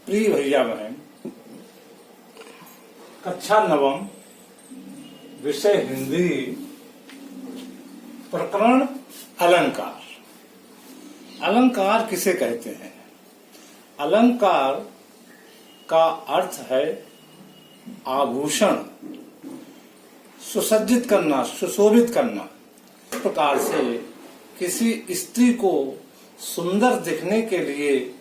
प्रिय भैया बहन, कक्षा नवम विषय हिंदी, प्रकरण अलंकार। अलंकार किसे कहते हैं? अलंकार का अर्थ है आभूषण, सुसज्जित करना, सुशोभित करना। इस प्रकार से किसी स्त्री को सुंदर दिखने के लिए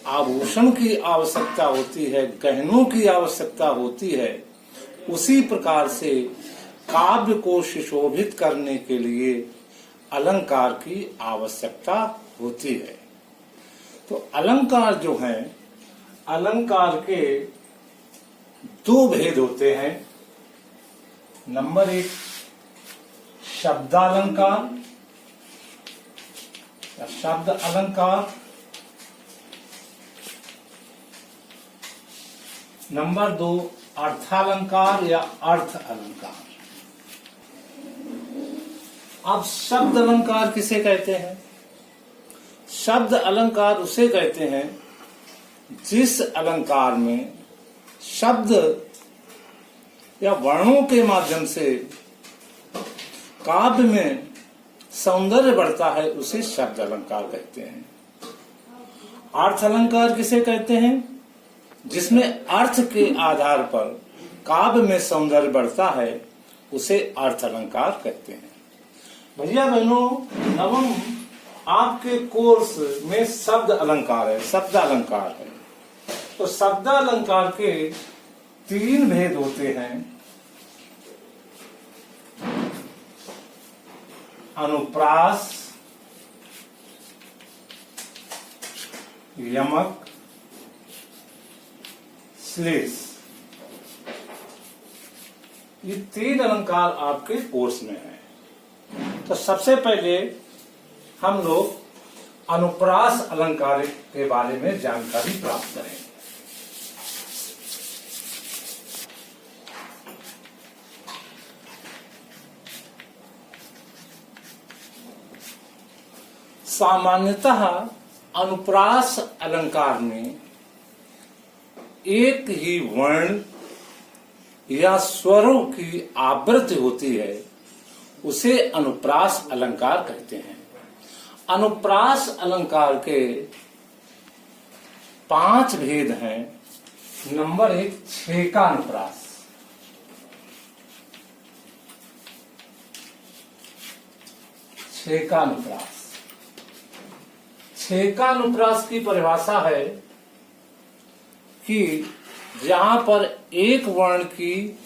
आभूषण की आवश्यकता होती है, गहनों की आवश्यकता होती है। उसी प्रकार से काव्य को सुशोभित करने के लिए अलंकार की आवश्यकता होती है। तो अलंकार जो है, अलंकार के दो भेद होते हैं। नंबर एक, शब्दालंकार या शब्द अलंकार। नंबर दो, अर्थालंकार या अर्थ अलंकार। अब शब्द अलंकार किसे कहते हैं? शब्द अलंकार उसे कहते हैं जिस अलंकार में शब्द या वर्णों के माध्यम से काव्य में सौंदर्य बढ़ता है, उसे शब्द अलंकार कहते हैं। अर्थ अलंकार किसे कहते हैं? जिसमें अर्थ के आधार पर काव्य में सौंदर्य बढ़ता है, उसे अर्थ अलंकार कहते हैं। भैया बहनों, नवम आपके कोर्स में शब्द अलंकार है, शब्द अलंकार है। तो शब्द अलंकार के तीन भेद होते हैं। अनुप्रास, यमक, श्लेष। ये तीन अलंकार आपके कोर्स में है। तो सबसे पहले हम लोग अनुप्रास अलंकार के बारे में जानकारी प्राप्त करेंगे। सामान्यतः अनुप्रास अलंकार में एक ही वर्ण या स्वरों की आवृत्ति होती है, उसे अनुप्रास अलंकार कहते हैं। अनुप्रास अलंकार के 5 भेद हैं। नंबर एक, छेकानुप्रास। छेकानुप्रास। छेकानुप्रास की परिभाषा है कि जहां पर एक वर्ण की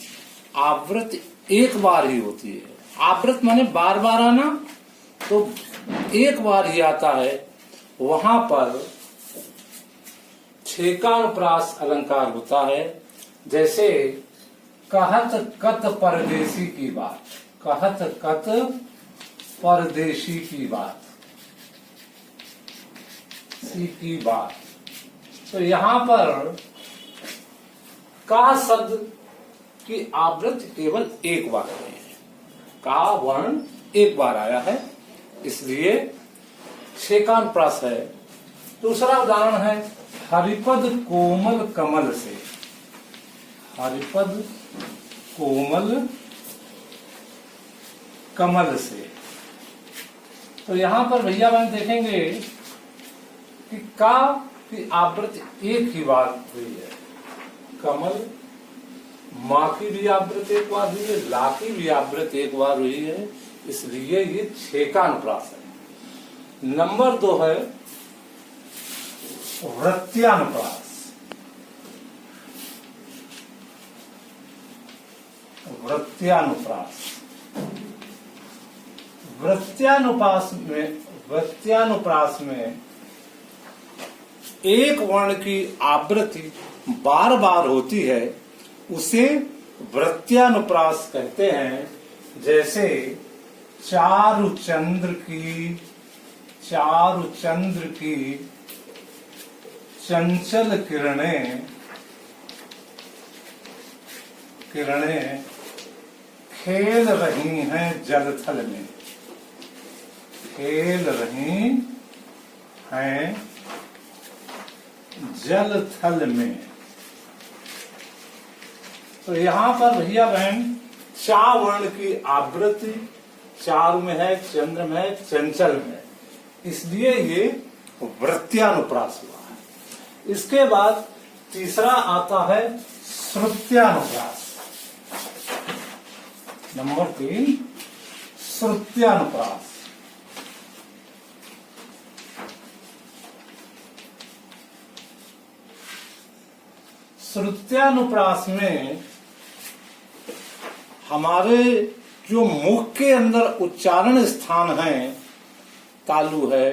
आवृत्ति एक बार ही होती है। आवृत्ति माने बार बार आना, तो एक बार ही आता है, वहां पर छेकानुप्रास अलंकार होता है। जैसे कहत कत परदेसी की बात, कहत कत परदेशी की बात, की बात। तो यहां पर का शब्द की आवृत्ति केवल एक बार आई है, का वर्ण एक बार आया है, इसलिए छेकानुप्रास है। दूसरा उदाहरण है हरिपद कोमल कमल से। हरिपद कोमल कमल से। तो यहां पर भैया बहन देखेंगे कि का की आवृत्ति एक ही बार हुई है। कमल, माँ की भी आवृत्ति एक बार हुई है, ला की भी आवृत्ति एक बार हुई है, इसलिए ये छेकानुप्रास है। नंबर 2 है वृत्त्यानुप्रास। वृत्त्यानुप्रास। वृत्त्यानुप्रास में एक वर्ण की आवृत्ति बार बार होती है, उसे वृत्त्यानुप्रास कहते हैं। जैसे चारुचंद्र की चंचल किरणें खेल रही हैं जलथल में। खेल रही हैं जल थल में। तो यहाँ पर भैया बहन 4 वर्ण की आवृत्ति, चार में है, चंद्र में है, चंचल में है, इसलिए ये वृत्त्यानुप्रास हुआ है। इसके बाद तीसरा आता है श्रुत्यानुप्रास। नंबर 3 श्रुत्यानुप्रास। श्रुत्यानुप्रास में हमारे जो मुख के अंदर उच्चारण स्थान है, तालु है,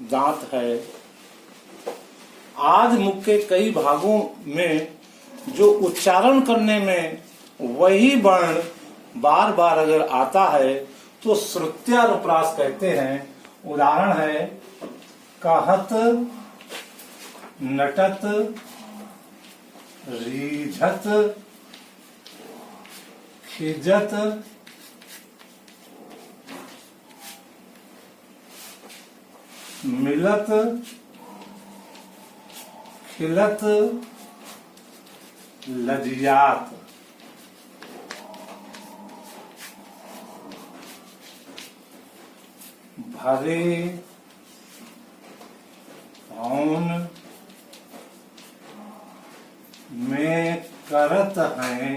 दांत है, आज मुख के कई भागों में जो उच्चारण करने में वही वर्ण बार बार अगर आता है तो श्रुत्यानुप्रास कहते हैं। उदाहरण है कहत, नटत, रीझत, खिजत, मिलत, खिलत, लजियात। भरे, भौन में करत हैं,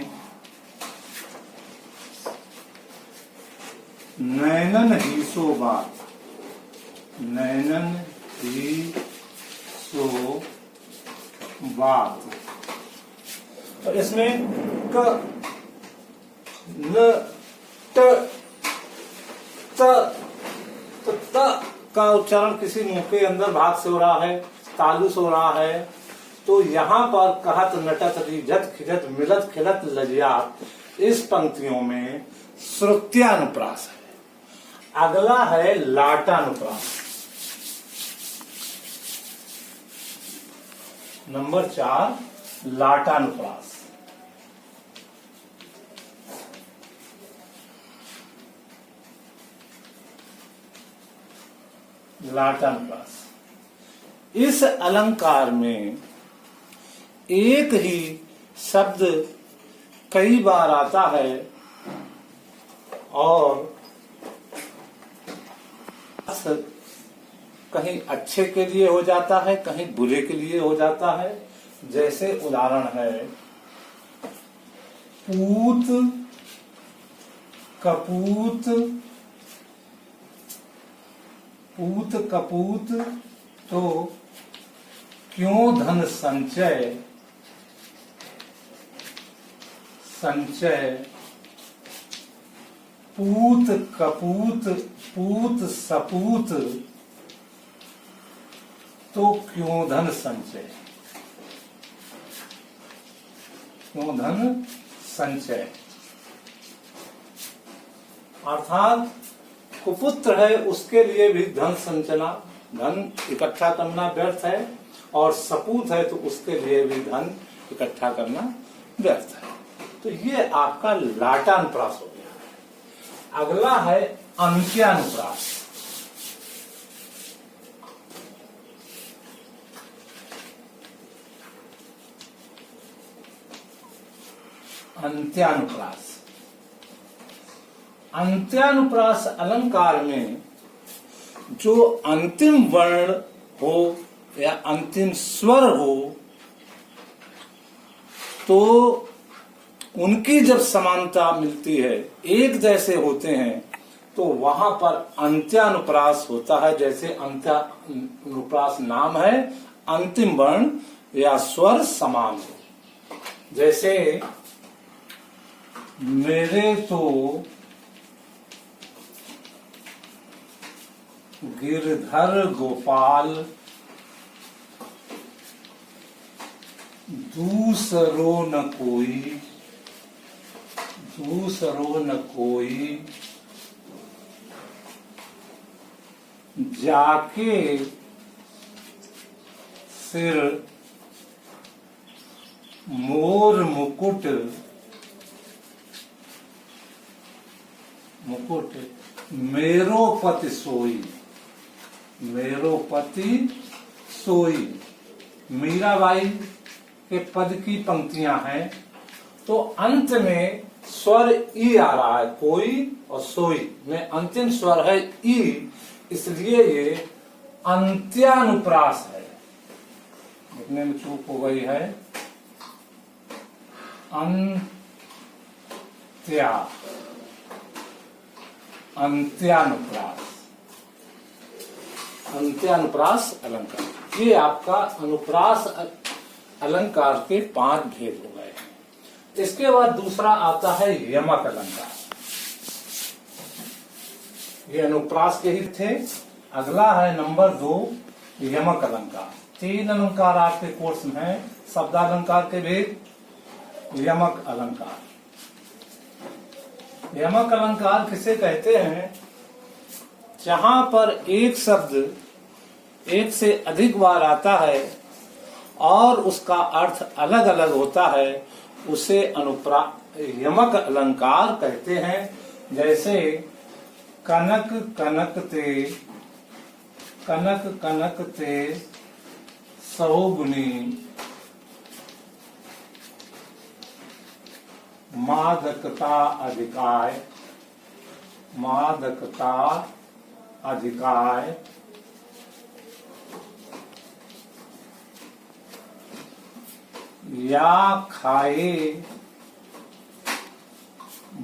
नैनन ही सो बात, नैनन ही सो बात। और इसमें क, न, ट, त, तो त का उच्चारण किसी मुंह के अंदर भाग से हो रहा है, तालु से हो रहा है, तो यहाँ पर कहत, नटत, रीझत, खिजत, मिलत, खिलत, लजियात, इस पंक्तियों में श्रुत्यानुप्रास है। अगला है लाटानुप्रास। नंबर 4 लाटानुप्रास। लाटानुप्रास, इस अलंकार में एक ही शब्द कई बार आता है और कहीं अच्छे के लिए हो जाता है, कहीं बुरे के लिए हो जाता है। जैसे उदाहरण है पूत, कपूत, पूत कपूत, तो क्यों धन संचय, संचय, पूत कपूत, पूत सपूत, तो क्यों धन संचय, क्यों धन संचय। अर्थात कुपुत्र है उसके लिए भी धन संचना, धन इकट्ठा करना व्यर्थ है, और सपूत है तो उसके लिए भी धन इकट्ठा करना व्यर्थ है। तो ये आपका लाटानुप्रास हो गया। अगला है अंत्यानुप्रास। अंत्यानुप्रास, अंत्यानुप्रास अलंकार में जो अंतिम वर्ण हो या अंतिम स्वर हो, तो उनकी जब समानता मिलती है, एक जैसे होते हैं, तो वहां पर अंत्यानुप्रास होता है। जैसे अंत्यानुप्रास नाम है, अंतिम वर्ण या स्वर समान हो। जैसे मेरे तो गिरधर गोपाल, दूसरो न कोई, दूसरो न कोई, जाके सिर मोर मुकुट, मुकुट मेरो पति सोई, मेरो पति सोई, मीराबाई के पद की पंक्तियां हैं। तो अंत में स्वर ई आ रहा है, कोई और सोई में अंतिम स्वर है ई, इसलिए ये अंत्यानुप्रास है। लिखने में चूक हो गई है, अंत्यानुप्रास, अंत्यानुप्रास अलंकार। ये आपका अनुप्रास अलंकार के 5 भेद हो गए हैं। इसके बाद दूसरा आता है यमक अलंकार। ये अनुप्रास के ही थे। अगला है नंबर 2 यमक अलंकार। 3 अलंकार आपके कोर्स में है, शब्दालंकार के भेद। यमक अलंकार, यमक अलंकार किसे कहते हैं? जहां पर एक शब्द एक से अधिक बार आता है और उसका अर्थ अलग अलग होता है, उसे यमक अलंकार कहते हैं। जैसे कनक कनकते, कनक कनकते सौगुनी, मादकता अधिकाय, मादकता अधिकाय, या खाए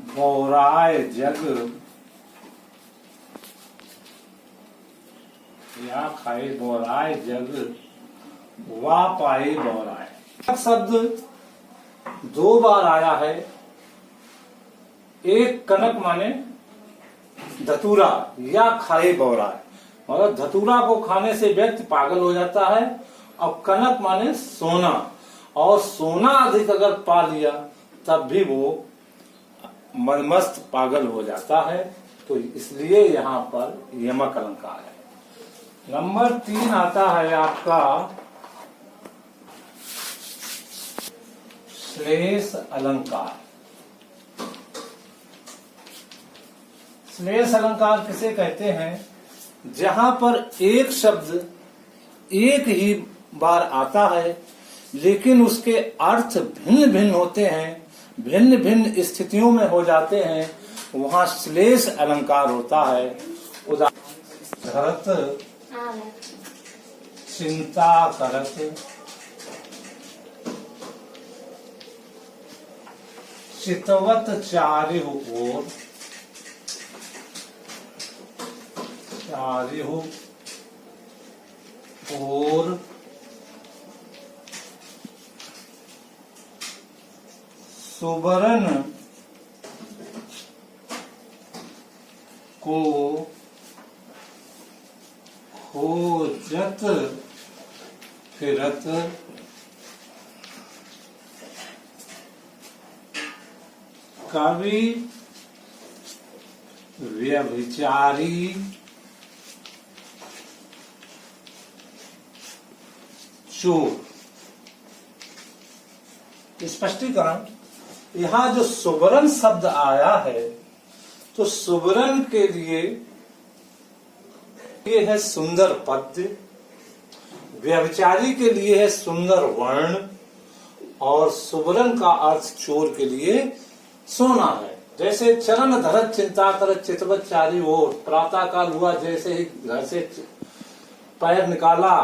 बौराय जग, या खाए बौराय जग, वा पाए बौराय। शब्द 2 बार आया है। एक कनक माने धतूरा, या खाए बौराय, मतलब धतूरा को खाने से व्यक्ति पागल हो जाता है। और कनक माने सोना, और सोना अधिक अगर पा लिया तब भी वो मनमस्त पागल हो जाता है। तो इसलिए यहाँ पर यमक अलंकार है। नंबर 3 आता है आपका श्लेष अलंकार। श्लेष अलंकार किसे कहते हैं? जहां पर एक शब्द एक ही बार आता है लेकिन उसके अर्थ भिन्न भिन्न होते हैं, भिन्न भिन्न स्थितियों में हो जाते हैं, वहां श्लेष अलंकार होता है। उदाहरण चिंता करत, चितवत चारिहु ओर, चारिहु ओर सुबरन को खोजत फिरत, कवि व्यभिचारी चोर। स्पष्टीकरण, यहाँ जो सुबरन शब्द आया है तो सुबरन के लिए ये है सुंदर पद्य, व्यभिचारी के लिए है सुंदर वर्ण, और सुबरन का अर्थ चोर के लिए सोना है। जैसे चरण धरत चिंता करत चितवत चारी ओर, प्रातः काल हुआ जैसे ही घर से पैर निकाला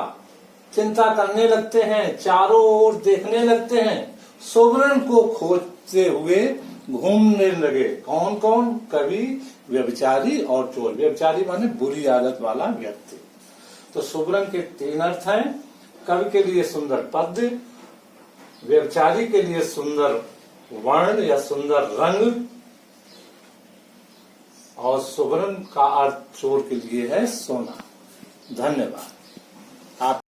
चिंता करने लगते हैं, चारों ओर देखने लगते हैं, सुबरन को खोजते हुए घूमने लगे। कौन कौन? कवि, व्यभिचारी और चोर। व्यभिचारी माने बुरी आदत वाला व्यक्ति। तो सुबरन के 3 अर्थ हैं। कवि के लिए सुंदर पद्य, व्यभिचारी के लिए सुंदर वर्ण या सुंदर रंग, और सुबरन का अर्थ चोर के लिए है सोना। धन्यवाद। आप